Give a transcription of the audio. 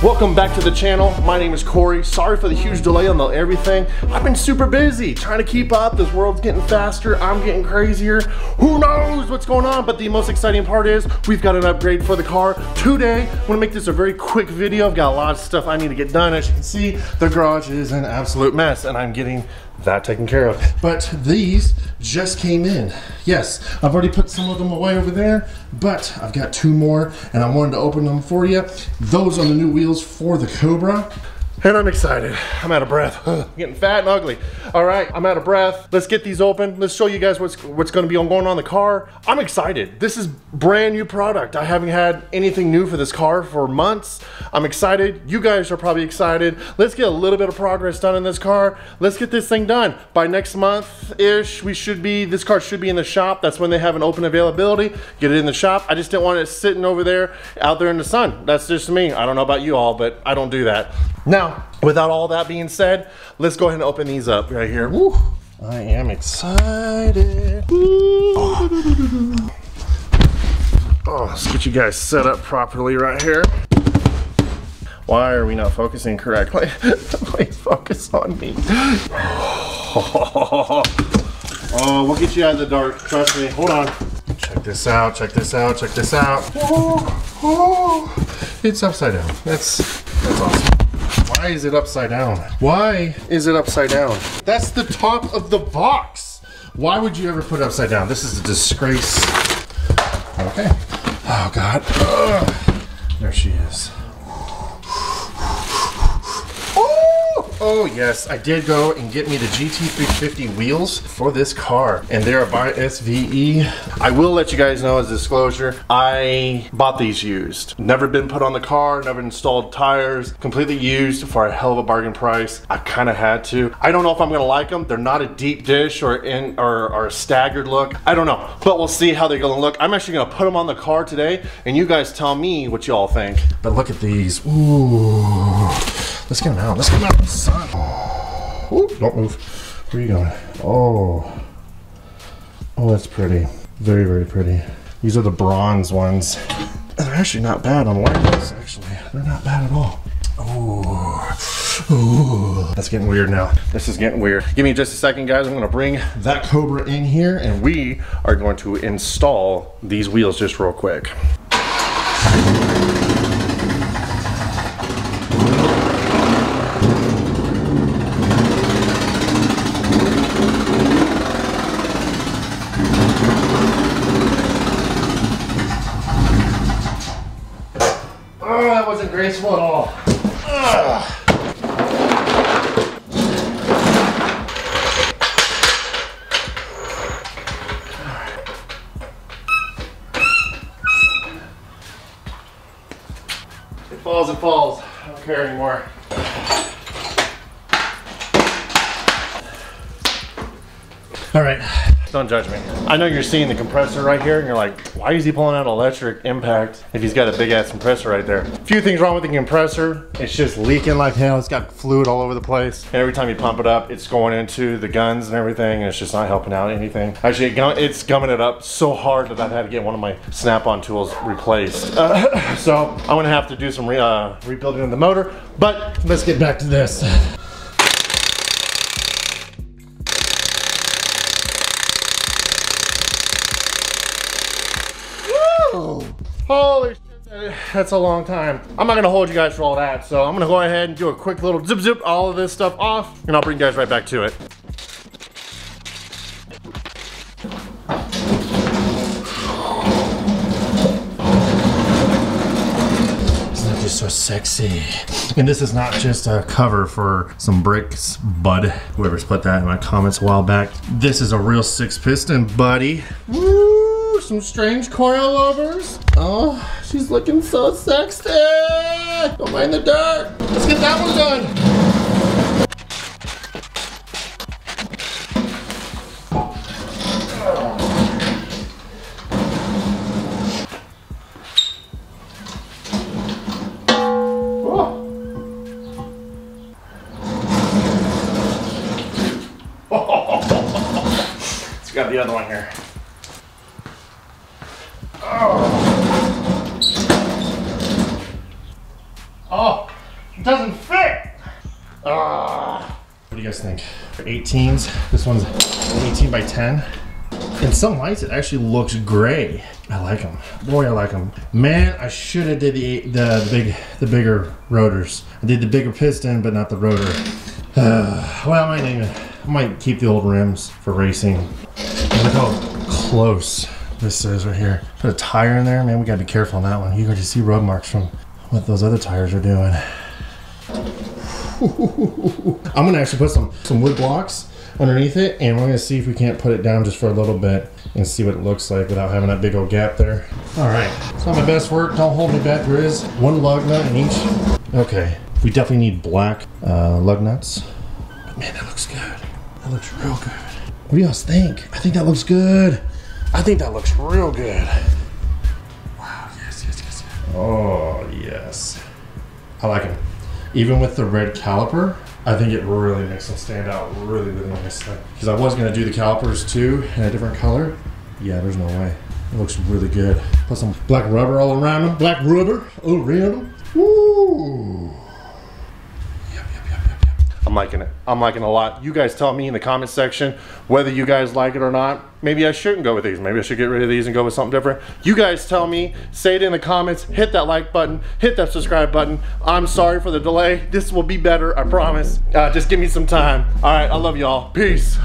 Welcome back to the channel. My name is Corey. Sorry for the huge delay on everything. I've been super busy trying to keep up. This world's getting faster. I'm getting crazier. Who knows what's going on? But the most exciting part is we've got an upgrade for the car today. I'm gonna make this a very quick video. I've got a lot of stuff I need to get done. As you can see, the garage is an absolute mess and I'm getting that taken care of. But these just came in. Yes, I've already put some of them away over there, but I've got two more and I wanted to open them for you. Those are the new wheels for the Cobra. And I'm excited. I'm out of breath. I'm getting fat and ugly. All right, I'm out of breath. Let's get these open. Let's show you guys what's gonna be going on in the car. I'm excited. This is brand new product. I haven't had anything new for this car for months. I'm excited. You guys are probably excited. Let's get a little bit of progress done in this car. Let's get this thing done. By next month-ish, this car should be in the shop. That's when they have an open availability. Get it in the shop. I just didn't want it sitting over there, out there in the sun. That's just me. I don't know about you all, but I don't do that. Now, without all that being said, let's go ahead and open these up right here. Woo. I am excited. Oh, let's get you guys set up properly right here. Why are we not focusing correctly? Wait, focus on me. Oh, we'll get you out of the dark. Trust me. Hold on. Check this out. Check this out. Check this out. Oh, it's upside down. That's awesome. Why is it upside down? Why is it upside down? That's the top of the box. Why would you ever put it upside down? This is a disgrace. Okay. Oh God. Ugh. There she is. Oh yes, I did go and get me the GT350 wheels for this car, and they're by SVE. I will let you guys know as disclosure, I bought these used. Never been put on the car, never installed tires, completely used for a hell of a bargain price. I kind of had to. I don't know if I'm gonna like them. They're not a deep dish or a staggered look. I don't know, but we'll see how they're gonna look. I'm actually gonna put them on the car today, and you guys tell me what you all think. But look at these. Ooh. Let's get them out. Let's get them out in the sun. Ooh, don't move. Where are you going? Oh, that's pretty. Very, very pretty. These are the bronze ones. They're actually not bad on wireless. Actually, they're not bad at all. Ooh, that's getting weird now. This is getting weird. Give me just a second, guys. I'm going to bring that Cobra in here, and we are going to install these wheels just real quick. Oh, that wasn't graceful at all. Ugh. It falls, it falls. I don't care anymore. All right. Don't judge me. I know you're seeing the compressor right here and you're like, why is he pulling out electric impact if he's got a big ass compressor right there? A few things wrong with the compressor. It's just leaking like hell. It's got fluid all over the place. And every time you pump it up, it's going into the guns and everything, and it's just not helping out anything. Actually, it's gumming it up so hard that I've had to get one of my snap-on tools replaced. So I'm gonna have to do some rebuilding of the motor, but let's get back to this. Holy shit, that's a long time. I'm not gonna hold you guys for all that, so I'm gonna go ahead and do a quick little zip all of this stuff off, and I'll bring you guys right back to it. Isn't that just so sexy? And this is not just a cover for some bricks, bud. Whoever's put that in my comments a while back. This is a real 6-piston, buddy. Woo! Some strange coilovers. Oh, she's looking so sexy. Don't mind the dirt. Let's get that one done. Let's grab the other one here. Oh. doesn't fit. What do you guys think? 18s. This one's 18 by 10. In some lights, it actually looks gray. I like them. Boy, I like them. Man, I should have did the bigger rotors. I did the bigger piston, but not the rotor. Well, I might keep the old rims for racing. Look how close this is right here. Put a tire in there, man. We gotta be careful on that one. You can just see rub marks from what those other tires are doing. I'm gonna actually put some wood blocks underneath it, and we're gonna see if we can't put it down just for a little bit and see what it looks like without having that big old gap there. All right, it's not my best work. Don't hold me back. There is one lug nut in each. Okay, we definitely need black lug nuts. But man, that looks good. That looks real good. What do you guys think? I think that looks good. I think that looks real good. Wow, yes, yes, yes, yes. Oh, yes. I like it. Even with the red caliper, I think it really makes them stand out really, really nicely. Because I was gonna do the calipers too in a different color. Yeah, there's no way. It looks really good. Put some black rubber all around them. Black rubber all around them. Woo! Yep, yep, yep, yep, yep. I'm liking it. I'm liking it a lot. You guys tell me in the comment section whether you guys like it or not. Maybe I shouldn't go with these. Maybe I should get rid of these and go with something different. You guys tell me. Say it in the comments. Hit that like button. Hit that subscribe button. I'm sorry for the delay. This will be better, I promise. Just give me some time. All right, I love y'all. Peace.